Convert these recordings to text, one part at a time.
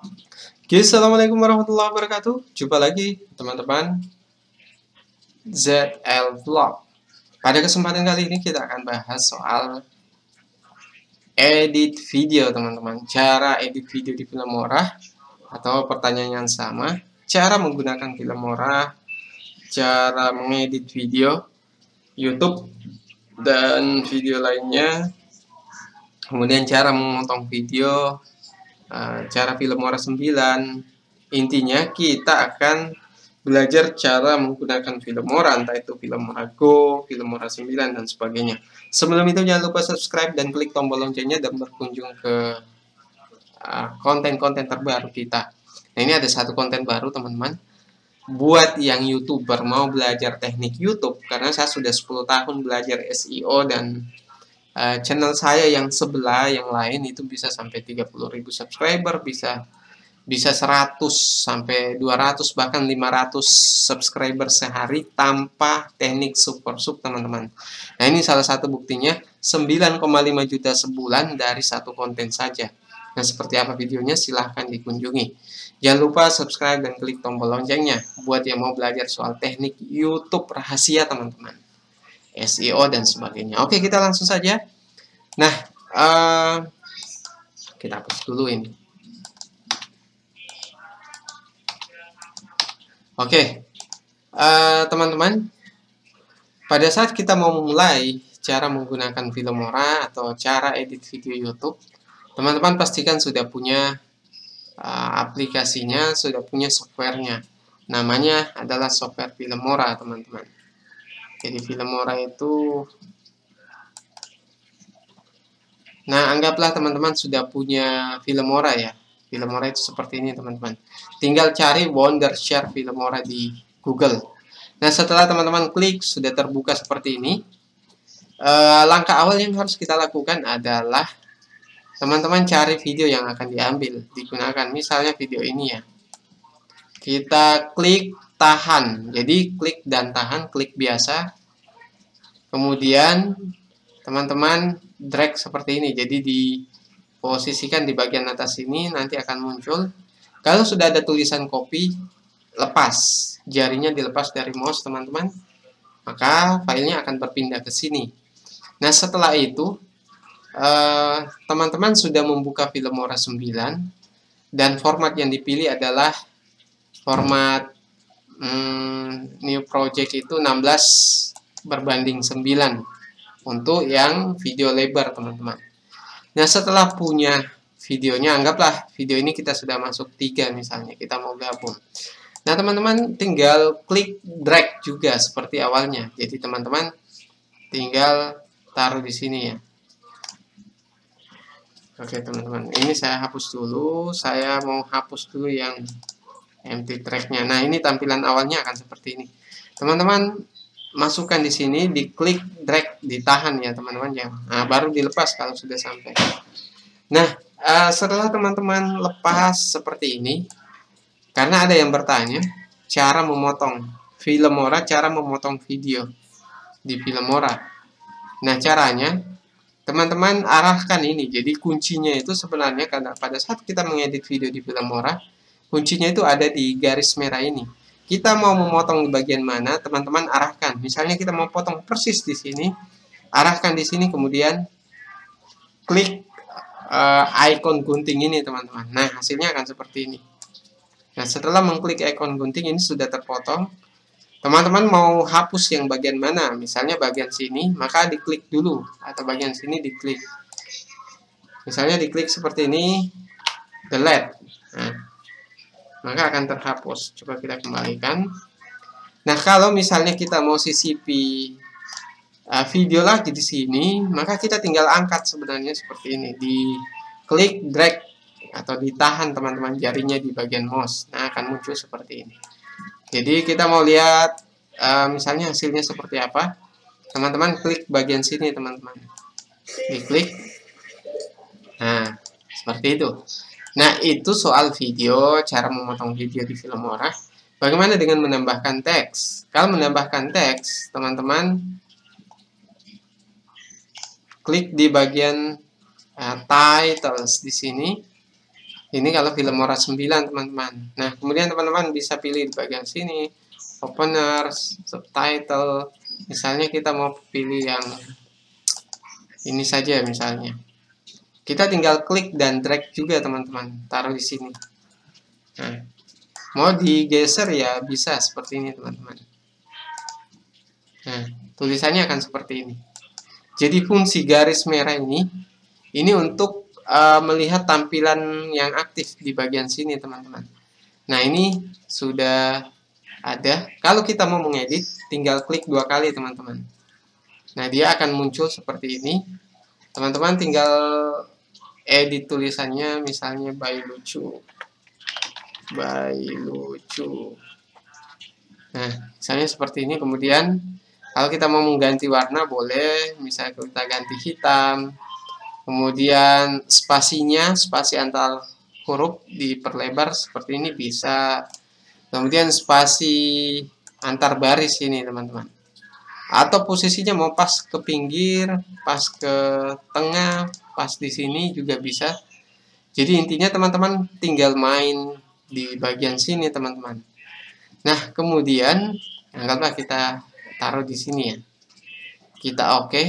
Oke, assalamualaikum warahmatullahi wabarakatuh. Jumpa lagi teman-teman ZL Vlog. Pada kesempatan kali ini kita akan bahas soal edit video teman-teman. Cara edit video di Filmora atau pertanyaan yang sama. Cara menggunakan Filmora, cara mengedit video YouTube dan video lainnya. Kemudian cara memotong video, cara Filmora 9. Intinya kita akan belajar cara menggunakan Filmora, entah itu Filmora Go, Filmora 9 dan sebagainya. Sebelum itu jangan lupa subscribe dan klik tombol loncengnya dan berkunjung ke konten-konten terbaru kita. Nah, ini ada satu konten baru teman-teman. Buat yang YouTuber mau belajar teknik YouTube, karena saya sudah 10 tahun belajar SEO dan channel saya yang sebelah yang lain itu bisa sampai 30.000 subscriber, bisa 100 sampai 200 bahkan 500 subscriber sehari tanpa teknik super sub teman-teman. Nah, ini salah satu buktinya 9,5 juta sebulan dari satu konten saja. Nah, seperti apa videonya silahkan dikunjungi. Jangan lupa subscribe dan klik tombol loncengnya buat yang mau belajar soal teknik YouTube rahasia teman-teman, SEO dan sebagainya. Oke, kita langsung saja. Nah, kita hapus dulu ini. Oke, teman-teman, pada saat kita mau mulai cara menggunakan Filmora atau cara edit video YouTube, teman-teman pastikan sudah punya aplikasinya, sudah punya softwarenya. Namanya adalah software Filmora, teman-teman. Jadi Filmora itu, nah anggaplah teman-teman sudah punya Filmora ya. Filmora itu seperti ini teman-teman. Tinggal cari Wondershare Filmora di Google. Nah, setelah teman-teman klik sudah terbuka seperti ini. Langkah awal yang harus kita lakukan adalah teman-teman cari video yang akan diambil, digunakan. Misalnya video ini ya. Kita klik tahan. Jadi klik dan tahan, klik biasa. Kemudian teman-teman drag seperti ini. Jadi diposisikan di bagian atas ini, nanti akan muncul. Kalau sudah ada tulisan copy, lepas. Jarinya dilepas dari mouse teman-teman. Maka filenya akan berpindah ke sini. Nah, setelah itu teman-teman sudah membuka Filmora 9 dan format yang dipilih adalah format new project itu 16:9 untuk yang video lebar teman-teman. Nah, setelah punya videonya, anggaplah video ini kita sudah masuk 3 misalnya, kita mau gabung. Nah, teman-teman tinggal klik drag juga seperti awalnya. Jadi teman-teman tinggal taruh di sini ya. Oke teman-teman, ini saya hapus dulu. Saya mau hapus dulu yang empty tracknya. Nah, ini tampilan awalnya akan seperti ini. Teman-teman masukkan di sini, diklik drag, ditahan ya teman-teman ya. Nah, baru dilepas kalau sudah sampai. Nah, setelah teman-teman lepas seperti ini, karena ada yang bertanya cara memotong Filmora, cara memotong video di Filmora. Nah, caranya teman-teman arahkan ini. Jadi kuncinya itu sebenarnya karena pada saat kita mengedit video di Filmora, kuncinya itu ada di garis merah ini. Kita mau memotong di bagian mana, teman-teman arahkan. Misalnya kita mau potong persis di sini, arahkan di sini, kemudian klik icon gunting ini teman-teman. Nah, hasilnya akan seperti ini. Nah, setelah mengklik icon gunting ini sudah terpotong. Teman-teman mau hapus yang bagian mana? Misalnya bagian sini, maka diklik dulu. Atau bagian sini diklik. Misalnya diklik seperti ini, delete. Nah, maka akan terhapus. Coba kita kembalikan. Nah, kalau misalnya kita mau sisipi video lagi di sini, maka kita tinggal angkat sebenarnya seperti ini. Diklik drag atau ditahan teman-teman jarinya di bagian mouse. Nah, akan muncul seperti ini. Jadi kita mau lihat misalnya hasilnya seperti apa. Teman-teman klik bagian sini teman-teman. Diklik. Nah, seperti itu. Nah, itu soal video, cara memotong video di Filmora. Bagaimana dengan menambahkan teks? Kalau menambahkan teks, teman-teman klik di bagian titles di sini. Ini kalau Filmora 9 teman-teman. Nah, kemudian teman-teman bisa pilih di bagian sini, openers, subtitle. Misalnya kita mau pilih yang ini saja misalnya. Kita tinggal klik dan drag juga teman-teman, taruh di sini. Nah, mau digeser ya bisa seperti ini teman-teman. Nah, tulisannya akan seperti ini. Jadi fungsi garis merah ini untuk melihat tampilan yang aktif di bagian sini teman-teman. Nah, ini sudah ada. Kalau kita mau mengedit, tinggal klik 2 kali teman-teman. Nah, dia akan muncul seperti ini. Teman-teman tinggal edit tulisannya, misalnya by lucu. Nah, misalnya seperti ini. Kemudian kalau kita mau mengganti warna boleh, misalnya kita ganti hitam. Kemudian spasi antar huruf diperlebar seperti ini bisa. Kemudian spasi antar baris ini teman-teman. Atau posisinya mau pas ke pinggir, pas ke tengah, pas di sini juga bisa. Jadi intinya teman-teman tinggal main di bagian sini teman-teman. Nah, kemudian anggaplah kita taruh di sini ya. Kita oke.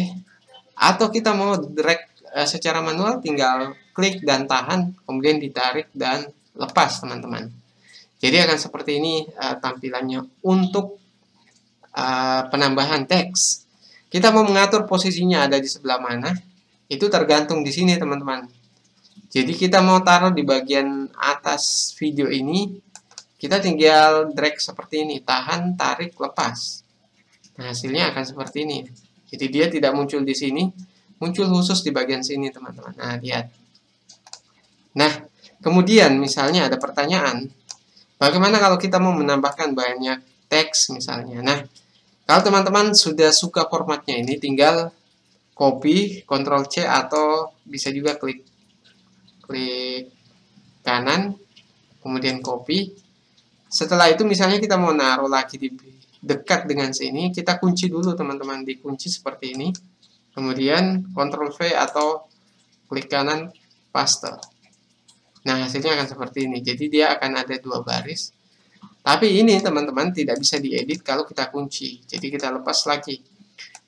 Atau kita mau drag secara manual, tinggal klik dan tahan, kemudian ditarik dan lepas teman-teman. Jadi akan seperti ini tampilannya untuk penambahan teks. Kita mau mengatur posisinya ada di sebelah mana, itu tergantung di sini teman-teman. Jadi kita mau taruh di bagian atas video ini, kita tinggal drag seperti ini, tahan, tarik, lepas. Nah, hasilnya akan seperti ini. Jadi dia tidak muncul di sini, muncul khusus di bagian sini teman-teman. Nah, lihat. Nah, kemudian misalnya ada pertanyaan, bagaimana kalau kita mau menambahkan banyak teks misalnya. Nah, kalau teman-teman sudah suka formatnya ini, tinggal copy, Ctrl C, atau bisa juga klik kanan, kemudian copy. Setelah itu misalnya kita mau naruh lagi di dekat dengan sini, kita kunci dulu teman-teman, dikunci seperti ini. Kemudian Ctrl V atau klik kanan, paste. Nah, hasilnya akan seperti ini. Jadi dia akan ada 2 baris. Tapi ini teman-teman tidak bisa diedit kalau kita kunci. Jadi kita lepas lagi.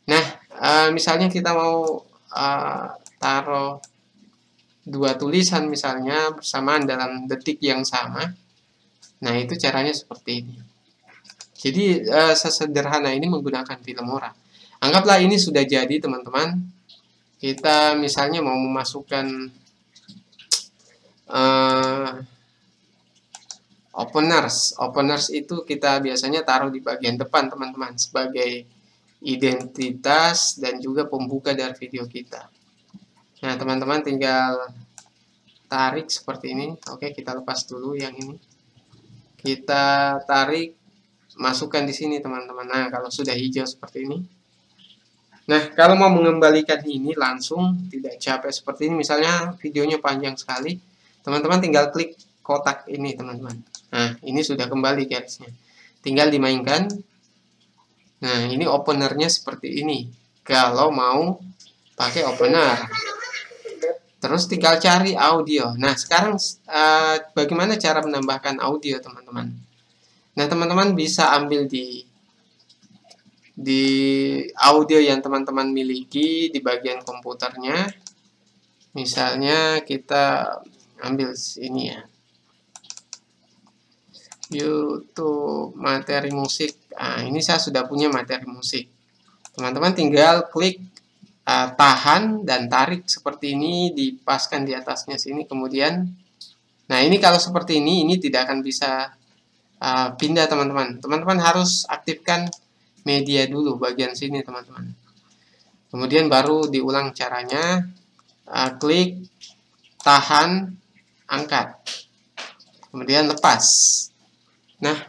Nah, misalnya kita mau taruh 2 tulisan misalnya bersamaan dalam detik yang sama. Nah, itu caranya seperti ini. Jadi sesederhana ini menggunakan Filmora. Anggaplah ini sudah jadi teman-teman. Kita misalnya mau memasukkan openers itu kita biasanya taruh di bagian depan teman-teman sebagai identitas dan juga pembuka dari video kita. Nah, teman-teman tinggal tarik seperti ini. Oke, kita lepas dulu yang ini. Kita tarik, masukkan di sini teman-teman. Nah, kalau sudah hijau seperti ini. Nah, kalau mau mengembalikan ini langsung, tidak capek seperti ini, misalnya videonya panjang sekali, teman-teman tinggal klik kotak ini teman-teman. Nah, ini sudah kembali garisnya. Tinggal dimainkan. Nah, ini openernya seperti ini. Kalau mau pakai opener. Terus tinggal cari audio. Nah, sekarang bagaimana cara menambahkan audio teman-teman? Nah, teman-teman bisa ambil di audio yang teman-teman miliki di bagian komputernya. Misalnya kita ambil ini ya, YouTube materi musik. Nah, ini saya sudah punya materi musik. Teman-teman tinggal klik tahan dan tarik seperti ini, dipaskan di atasnya sini. Kemudian, nah ini kalau seperti ini tidak akan bisa pindah teman-teman. Teman-teman harus aktifkan media dulu bagian sini teman-teman. Kemudian baru diulang caranya, klik tahan, angkat, kemudian lepas. Nah,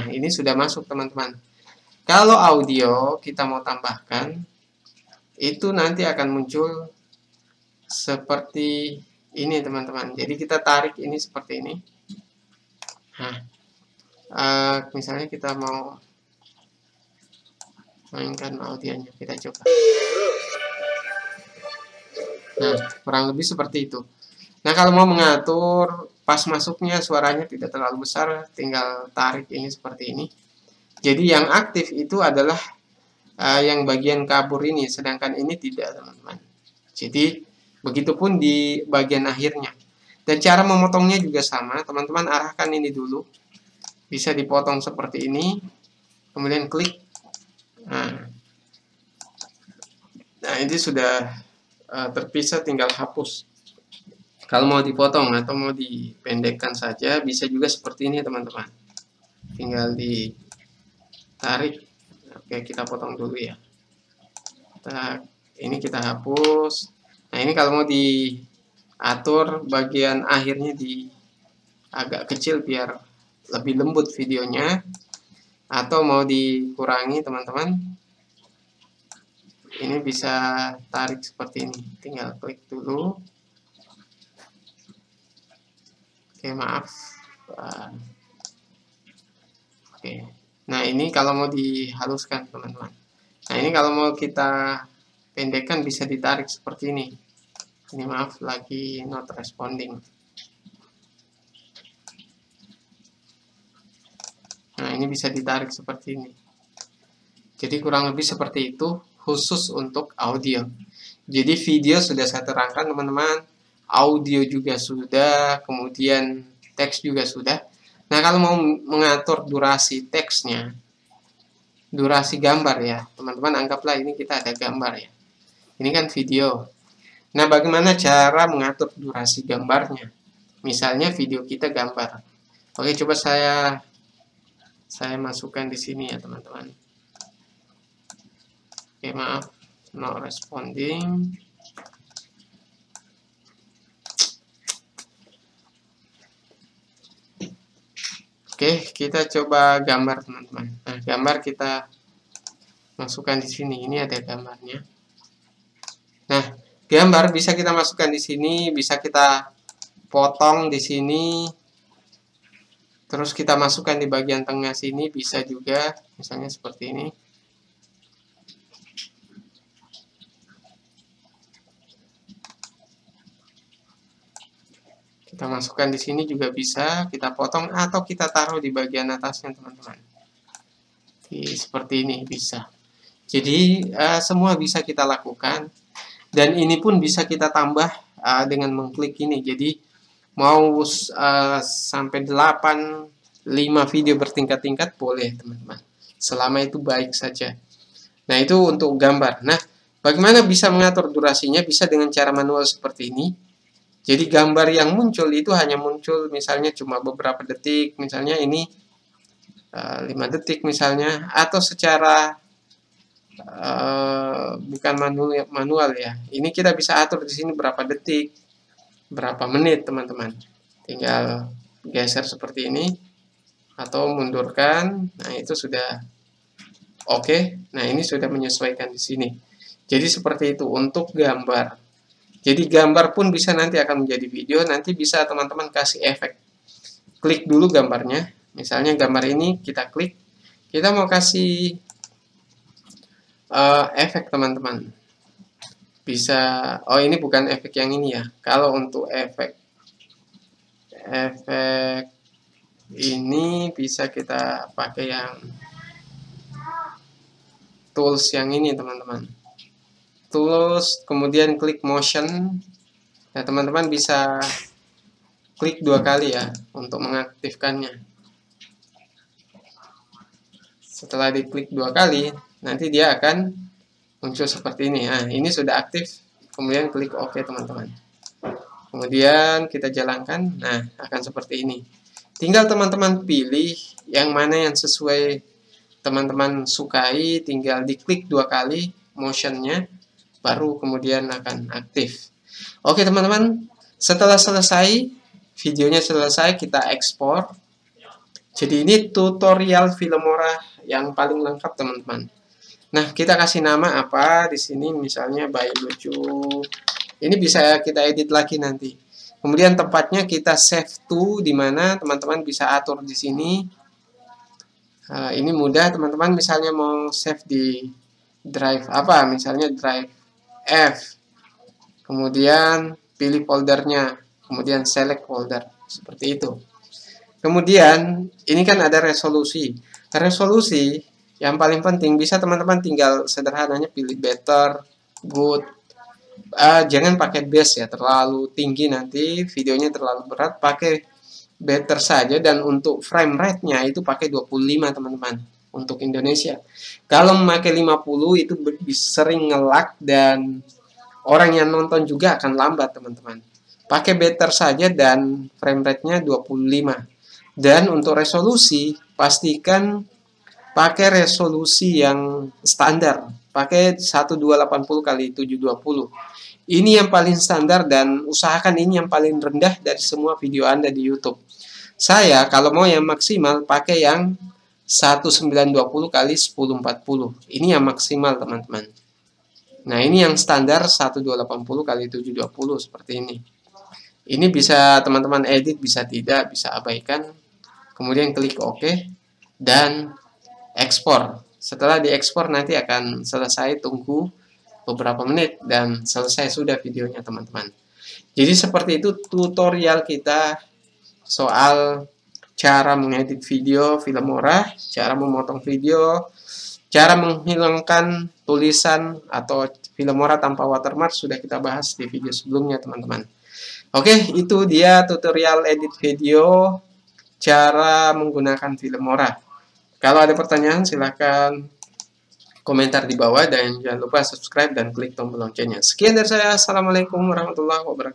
ini sudah masuk teman-teman. Kalau audio kita mau tambahkan, itu nanti akan muncul seperti ini teman-teman. Jadi kita tarik ini seperti ini. Nah, misalnya kita mau mainkan audionya, kita coba. Nah, kurang lebih seperti itu. Nah, kalau mau mengatur pas masuknya suaranya tidak terlalu besar, tinggal tarik ini seperti ini. Jadi yang aktif itu adalah yang bagian kabur ini, sedangkan ini tidak, teman-teman. Jadi begitupun di bagian akhirnya. Dan cara memotongnya juga sama, teman-teman arahkan ini dulu. Bisa dipotong seperti ini, kemudian klik. Nah, ini sudah terpisah, tinggal hapus. Kalau mau dipotong atau mau dipendekkan saja, bisa juga seperti ini, teman-teman. Tinggal ditarik. Oke, kita potong dulu ya. Ini kita hapus. Nah, ini kalau mau diatur bagian akhirnya agak kecil biar lebih lembut videonya, atau mau dikurangi, teman-teman, ini bisa tarik seperti ini. Tinggal klik dulu. Oke, maaf. Oke. Nah, ini kalau mau dihaluskan, teman-teman. Nah, ini kalau mau kita pendekkan bisa ditarik seperti ini. Ini maaf, lagi not responding. Nah, ini bisa ditarik seperti ini. Jadi kurang lebih seperti itu, khusus untuk audio. Jadi video sudah saya terangkan, teman-teman. Audio juga sudah, kemudian teks juga sudah. Nah, kalau mau mengatur durasi teksnya, durasi gambar ya, teman-teman anggaplah ini kita ada gambar ya. Ini kan video. Nah, bagaimana cara mengatur durasi gambarnya? Misalnya video kita gambar. Oke, coba saya masukkan di sini ya, teman-teman. Oke, maaf, no responding. Oke, kita coba gambar, teman-teman. Nah, gambar kita masukkan di sini. Ini ada gambarnya. Nah, gambar bisa kita masukkan di sini, bisa kita potong di sini. Terus kita masukkan di bagian tengah sini, bisa juga, misalnya seperti ini. Kita masukkan di sini juga bisa, kita potong atau kita taruh di bagian atasnya, teman-teman. Seperti ini bisa. Jadi semua bisa kita lakukan, dan ini pun bisa kita tambah dengan mengklik ini. Jadi mau sampai 5 video bertingkat-tingkat boleh, teman-teman. Selama itu baik saja. Nah, itu untuk gambar. Nah, bagaimana bisa mengatur durasinya? Bisa dengan cara manual seperti ini. Jadi gambar yang muncul itu hanya muncul misalnya cuma beberapa detik, misalnya ini 5 detik misalnya, atau secara bukan manual ya. Ini kita bisa atur di sini berapa detik, berapa menit, teman-teman. Tinggal geser seperti ini atau mundurkan. Nah, itu sudah oke. Nah, ini sudah menyesuaikan di sini. Jadi seperti itu untuk gambar. Jadi gambar pun bisa nanti akan menjadi video, nanti bisa teman-teman kasih efek. Klik dulu gambarnya, misalnya gambar ini kita klik, kita mau kasih efek, teman-teman. Bisa, oh ini bukan efek yang ini ya. Kalau untuk efek ini bisa kita pakai yang tools yang ini, teman-teman. Tools, kemudian klik motion. Nah, teman-teman bisa klik 2 kali ya untuk mengaktifkannya. Setelah diklik 2 kali, nanti dia akan muncul seperti ini. Nah, ini sudah aktif. Kemudian klik OK, teman-teman. Kemudian kita jalankan. Nah, akan seperti ini. Tinggal teman-teman pilih yang mana yang sesuai teman-teman sukai. Tinggal diklik 2 kali motionnya. Baru kemudian akan aktif. Oke, teman-teman, setelah selesai, videonya selesai, kita ekspor. Jadi ini tutorial Filmora yang paling lengkap, teman-teman. Nah, kita kasih nama apa di sini, misalnya Bayi Lucu. Ini bisa kita edit lagi nanti. Kemudian tempatnya kita save to, di mana teman-teman bisa atur di sini. Ini mudah, teman-teman. Misalnya mau save di drive apa, misalnya drive F, kemudian pilih foldernya, kemudian select folder, seperti itu. Kemudian ini kan ada resolusi. Resolusi yang paling penting bisa teman-teman tinggal sederhananya pilih better, good. Jangan pakai best ya, terlalu tinggi nanti videonya terlalu berat. Pakai better saja, dan untuk frame rate-nya itu pakai 25 teman-teman untuk Indonesia. Kalau memakai 50 itu sering nge-lag dan orang yang nonton juga akan lambat teman-teman. Pakai better saja dan frame rate-nya 25. Dan untuk resolusi, pastikan pakai resolusi yang standar. Pakai 1280 x 720. Ini yang paling standar dan usahakan ini yang paling rendah dari semua video Anda di YouTube. Saya kalau mau yang maksimal pakai yang 1920 x 1040. Ini yang maksimal teman-teman. Nah ini yang standar 1280 x 720 seperti ini. Ini bisa teman-teman edit, bisa tidak, bisa abaikan. Kemudian klik OK dan ekspor. Setelah diekspor nanti akan selesai, tunggu beberapa menit dan selesai sudah videonya teman-teman. Jadi seperti itu tutorial kita soal cara mengedit video Filmora, cara memotong video, cara menghilangkan tulisan atau Filmora tanpa watermark sudah kita bahas di video sebelumnya teman-teman. Oke, itu dia tutorial edit video cara menggunakan Filmora. Kalau ada pertanyaan silahkan komentar di bawah dan jangan lupa subscribe dan klik tombol loncengnya. Sekian dari saya. Assalamualaikum warahmatullahi wabarakatuh.